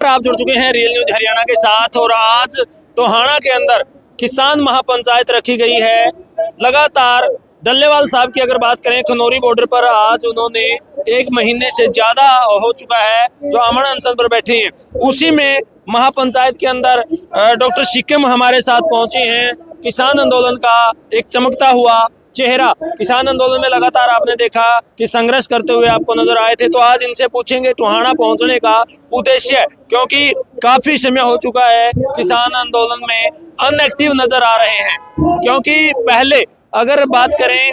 आप जुड़ चुके हैं रियल न्यूज हरियाणा के साथ और आज टोहाना के अंदर किसान महापंचायत रखी गई है। लगातार डल्लेवाल साहब की अगर बात करें, खनौरी बॉर्डर पर आज उन्होंने 1 महीने से ज्यादा हो चुका है जो अमन अनशन पर बैठे हैं। उसी में महापंचायत के अंदर डॉक्टर सिक्किम हमारे साथ पहुंचे हैं। किसान आंदोलन का एक चमकता हुआ चेहरा, किसान आंदोलन में लगातार आपने देखा कि संघर्ष करते हुए आपको नजर आए थे। तो आज इनसे पूछेंगे टोहाना पहुंचने का उद्देश्य, क्योंकि काफी समय हो चुका है किसान आंदोलन में अनएक्टिव नजर आ रहे हैं। क्योंकि पहले अगर बात करें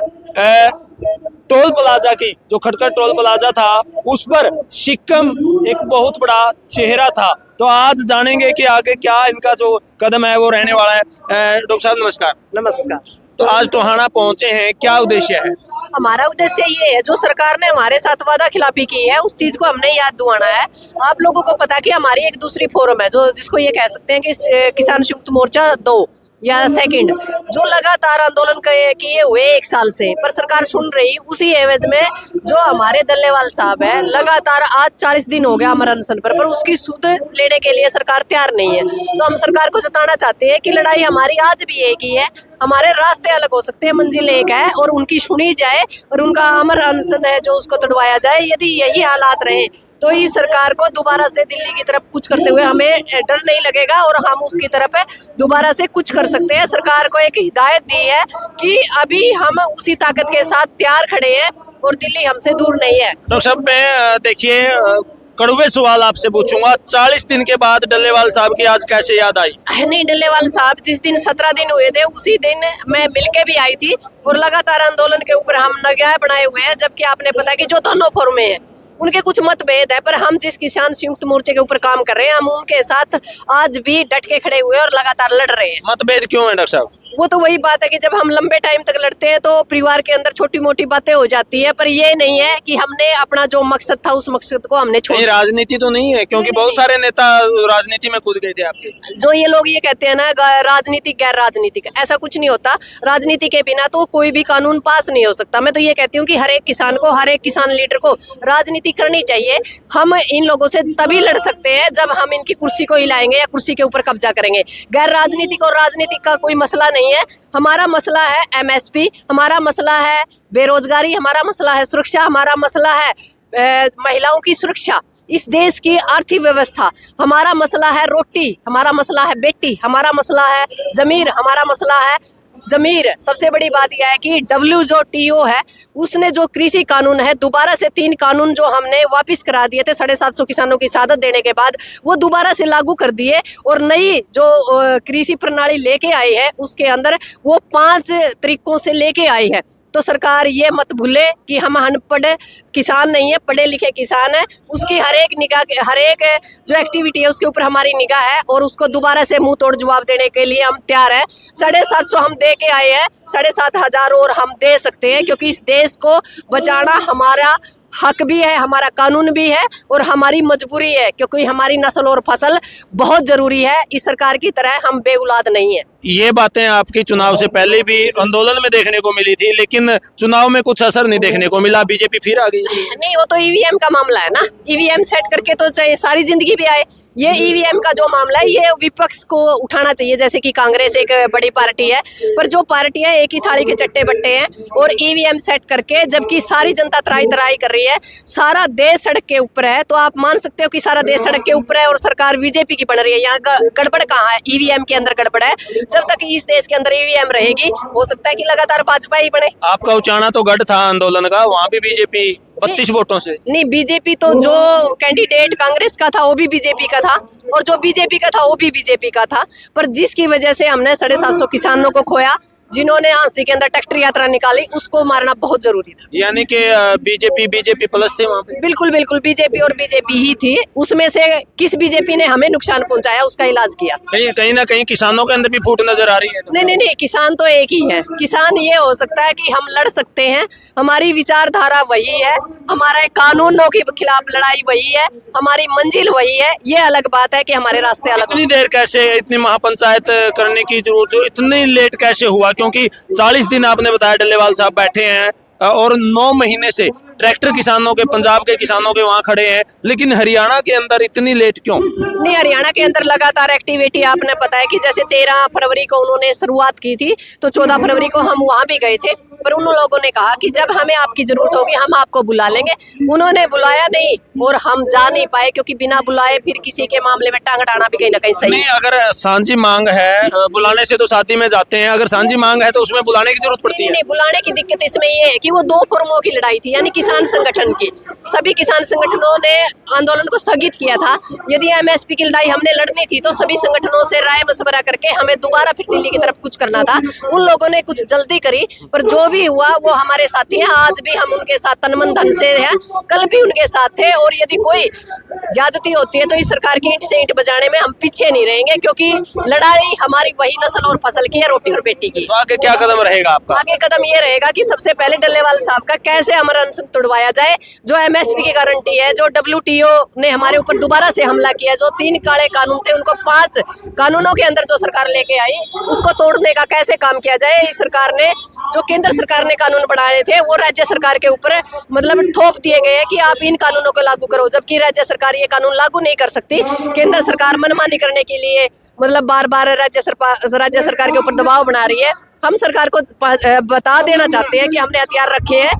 टोल प्लाजा की, जो खटखट टोल प्लाजा था, उस पर सिक्किम एक बहुत बड़ा चेहरा था। तो आज जानेंगे कि आगे क्या इनका जो कदम है वो रहने वाला है। डॉक्टर साहब नमस्कार। नमस्कार। तो आज टोहाना पहुंचे हैं, क्या उद्देश्य है? हमारा उद्देश्य ये है, जो सरकार ने हमारे साथ वादा खिलाफी की है उस चीज को हमने याद दिलाना है। आप लोगों को पता कि हमारी एक दूसरी फोरम है जो जिसको ये कह सकते हैं कि किसान संयुक्त मोर्चा 2 या सेकंड, जो लगातार आंदोलन किए हुए 1 साल से, पर सरकार सुन रही। उसी एवज में जो हमारे डल्लेवाल साहब है, लगातार आज 40 दिन हो गया अमर अनशन पर उसकी सुध लेने के लिए सरकार तैयार नहीं है। तो हम सरकार को जताना चाहते हैं कि लड़ाई हमारी आज भी एक ही है। हमारे रास्ते अलग हो सकते हैं, मंजिल एक है और उनकी सुनी जाए और उनका अमर अनशन है जो उसको तोड़वाया जाए। यदि यही हालात रहे तो इस सरकार को दोबारा से दिल्ली की तरफ कुछ करते हुए हमें डर नहीं लगेगा और हम उसकी तरफ दोबारा से कुछ कर सकते हैं। सरकार को एक हिदायत दी है कि अभी हम उसी ताकत के साथ तैयार खड़े हैं और दिल्ली हमसे दूर नहीं है। डॉक्टर साहब, मैं देखिए कड़वे सवाल आपसे पूछूंगा, 40 दिन के बाद डल्लेवाल साहब की आज कैसे याद आई? नहीं, डल्लेवाल साहब जिस दिन 17 दिन हुए थे उसी दिन मैं मिलके भी आई थी और लगातार आंदोलन के ऊपर हम नगाह बनाए हुए हैं। जबकि आपने पता कि जो दोनों फोरम में है उनके कुछ मतभेद है, पर हम जिस किसान संयुक्त मोर्चे के ऊपर काम कर रहे हैं हम उनके साथ आज भी डट के खड़े हुए और लगातार लड़ रहे हैं। मतभेद क्यों है डॉक्टर साहब? वो तो वही बात है कि जब हम लंबे टाइम तक लड़ते हैं तो परिवार के अंदर छोटी मोटी बातें हो जाती है, पर ये नहीं है कि हमने अपना जो मकसद था उस मकसद को हमने छोड़ दिया। राजनीति तो नहीं है, क्योंकि बहुत सारे नेता राजनीति में कूद गए थे आपके। जो ये लोग ये कहते हैं ना राजनीति गैर राजनीतिक, ऐसा कुछ नहीं होता। राजनीति के बिना तो कोई भी कानून पास नहीं हो सकता। मैं तो ये कहती हूँ कि हर एक किसान को, हर एक किसान लीडर को राजनीति करनी चाहिए। हम इन लोगों से तभी लड़ सकते हैं जब हम इनकी कुर्सी को हिलाएंगे या कुर्सी के ऊपर कब्जा करेंगे। गैर राजनीतिक और राजनीतिक का कोई मसला नहीं है। हमारा मसला है एमएसपी, हमारा मसला है बेरोजगारी, हमारा मसला है सुरक्षा, हमारा मसला है महिलाओं की सुरक्षा, इस देश की आर्थिक व्यवस्था, हमारा मसला है रोटी, हमारा मसला है बेटी, हमारा मसला है जमीर, हमारा मसला है जमीर। सबसे बड़ी बात यह है कि WTO है उसने जो कृषि कानून है, दोबारा से 3 कानून जो हमने वापस करा दिए थे 750 किसानों की शहादत देने के बाद, वो दोबारा से लागू कर दिए और नई जो कृषि प्रणाली लेके आई है उसके अंदर वो 5 तरीकों से लेके आई है। तो सरकार ये मत भूले कि हम अनपढ़ किसान नहीं है, पढ़े लिखे किसान है। उसकी हर एक निगाह, हर एक जो एक्टिविटी है उसके ऊपर हमारी निगाह है और उसको दोबारा से मुंह तोड़ जवाब देने के लिए हम तैयार हैं। 750 हम दे के आए हैं, 7,500 और हम दे सकते हैं, क्योंकि इस देश को बचाना हमारा हक भी है, हमारा कानून भी है और हमारी मजबूरी है, क्योंकि हमारी नस्ल और फसल बहुत जरूरी है। इस सरकार की तरह हम बेऔलाद नहीं है। ये बातें आपकी चुनाव से पहले भी आंदोलन में देखने को मिली थी, लेकिन चुनाव में कुछ असर नहीं देखने को मिला, बीजेपी फिर आ गई। नहीं, वो तो ईवीएम का मामला है ना। ईवीएम सेट करके तो चाहे सारी जिंदगी भी आए। ये ईवीएम का जो मामला है ये विपक्ष को उठाना चाहिए। जैसे कि कांग्रेस एक बड़ी पार्टी है, पर जो पार्टियां एक ही थाली के चट्टे बट्टे हैं और ईवीएम सेट करके, जबकि सारी जनता त्राही त्राही कर रही है, सारा देश सड़क के ऊपर है। तो आप मान सकते हो कि सारा देश सड़क के ऊपर है और सरकार बीजेपी की बन रही है। यहाँ गड़बड़ कहाँ है? ईवीएम के अंदर गड़बड़ है। जब तक इस देश के अंदर ईवीएम रहेगी, हो सकता है कि लगातार भाजपा ही बने। आपका उचाना तो गढ़ था आंदोलन का, वहाँ भी बीजेपी 32 वोटों से। नहीं, बीजेपी तो जो कैंडिडेट कांग्रेस का था वो भी बीजेपी का था और जो बीजेपी का था वो भी बीजेपी का था, पर जिसकी वजह से हमने 750 किसानों को खोया, जिन्होंने झांसी के अंदर ट्रैक्टर यात्रा निकाली, उसको मारना बहुत जरूरी था। यानी कि बीजेपी प्लस थे वहाँ पे। बिल्कुल बिल्कुल, बीजेपी और बीजेपी ही थी। उसमें से किस बीजेपी ने हमें नुकसान पहुंचाया उसका इलाज किया। कहीं ना कहीं किसानों के अंदर भी फूट नजर आ रही है। नहीं नहीं नहीं, किसान तो एक ही है। किसान ये हो सकता है कि हम लड़ सकते हैं, हमारी विचारधारा वही है, हमारे कानूनों के खिलाफ लड़ाई वही है, हमारी मंजिल वही है। ये अलग बात है कि हमारे रास्ते अलग। इतनी देर कैसे, इतनी महापंचायत करने की जरूरत, जो इतनी लेट कैसे हुआ? क्योंकि 40 दिन आपने बताया डल्लेवाल साहब बैठे हैं और 9 महीने से ट्रैक्टर किसानों के, पंजाब के किसानों के वहां खड़े हैं, लेकिन हरियाणा के अंदर इतनी लेट क्यों? नहीं, हरियाणा के अंदर लगातार एक्टिविटी, आपने पता है कि जैसे 13 फरवरी को उन्होंने शुरुआत की थी, तो 14 फरवरी को हम वहां भी गए थे, पर उन लोगों ने कहा कि जब हमें आपकी जरूरत होगी हम आपको बुला लेंगे। उन्होंने बुलाया नहीं और हम जा नहीं पाए, क्योंकि बिना बुलाए फिर किसी के मामले में टांग अड़ाना भी कहीं ना कहीं सही नहीं, अगर सांझी मांग है, बुलाने से तो साथी में जाते हैं, अगर सांझी मांग है तो उसमें बुलाने की जरूरत पड़ती है। नहीं, बुलाने की दिक्कत इसमें ये है कि वो 2 फोरमों की लड़ाई थी, यानी किसान संगठन की। सभी किसान संगठनों ने आंदोलन को स्थगित किया था। यदि एमएसपी की लड़ाई हमने लड़नी थी तो सभी संगठनों से राय मशवरा करके हमें दोबारा फिर दिल्ली की तरफ कुछ करना था। उन लोगों ने कुछ जल्दी करी, पर जो भी हुआ वो हमारे साथी हैं। आज भी हम उनके साथ तन मन धन से हैं, कल भी उनके साथ थे, और यदि कोई ज्यादती होती है तो इस सरकार की ईंट से ईंट बजाने में हम पीछे नहीं रहेंगे, क्योंकि लड़ाई हमारी वही नस्ल और फसल की है, रोटी और बेटी की। तो आगे क्या कदम रहेगा आपका? आगे कदम ये रहेगा कि सबसे पहले डल्लेवाल साहब का कैसे अमर अनशन तोड़वाया जाए, जो एमएसपी की गारंटी है, जो डब्ल्यूटीओ ने हमारे ऊपर दोबारा से हमला किया, जो 3 काले कानून थे उनको 5 कानूनों के अंदर जो सरकार लेके आई, उसको तोड़ने का कैसे काम किया जाए। इस सरकार ने, जो केंद्र सरकार ने कानून बनाए थे, वो राज्य सरकार के ऊपर मतलब थोप दिए गए हैं कि आप इन कानूनों को लागू करो, जबकि राज्य सरकार ये कानून लागू नहीं कर सकती। केंद्र सरकार मनमानी करने के लिए मतलब बार बार राज्य सरकार के ऊपर दबाव बना रही है। हम सरकार को बता देना चाहते हैं कि हमने हथियार रखे हैं,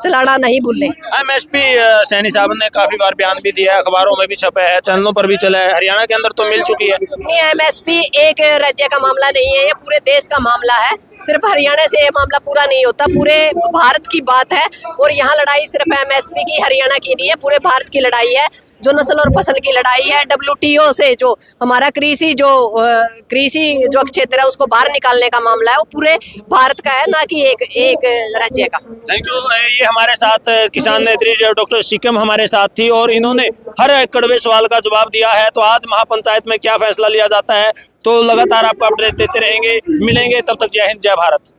चलाना नहीं भूलें। एमएसपी सैनी साहब ने काफी बार बयान भी दिया है, अखबारों में भी छपा है, चैनलों पर भी चला है, हरियाणा के अंदर तो मिल चुकी है। नहीं, एमएसपी एक राज्य का मामला नहीं है, ये पूरे देश का मामला है। सिर्फ हरियाणा से ये मामला पूरा नहीं होता, पूरे भारत की बात है। और यहाँ लड़ाई सिर्फ एमएसपी की, हरियाणा की नहीं है, पूरे भारत की लड़ाई है, जो नस्ल और फसल की लड़ाई है। डब्ल्यूटीओ से जो हमारा कृषि जो क्षेत्र है उसको बाहर निकालने का मामला है, वो पूरे भारत का है, ना कि एक राज्य का। Thank you. ये हमारे साथ किसान नेत्री डॉक्टर शिकम हमारे साथ थी, और इन्होंने हर एक कड़वे सवाल का जवाब दिया है। तो आज महापंचायत में क्या फैसला लिया जाता है, तो लगातार आपको अपडेट देते रहेंगे, मिलेंगे, तब तक जय हिंद, जय भारत।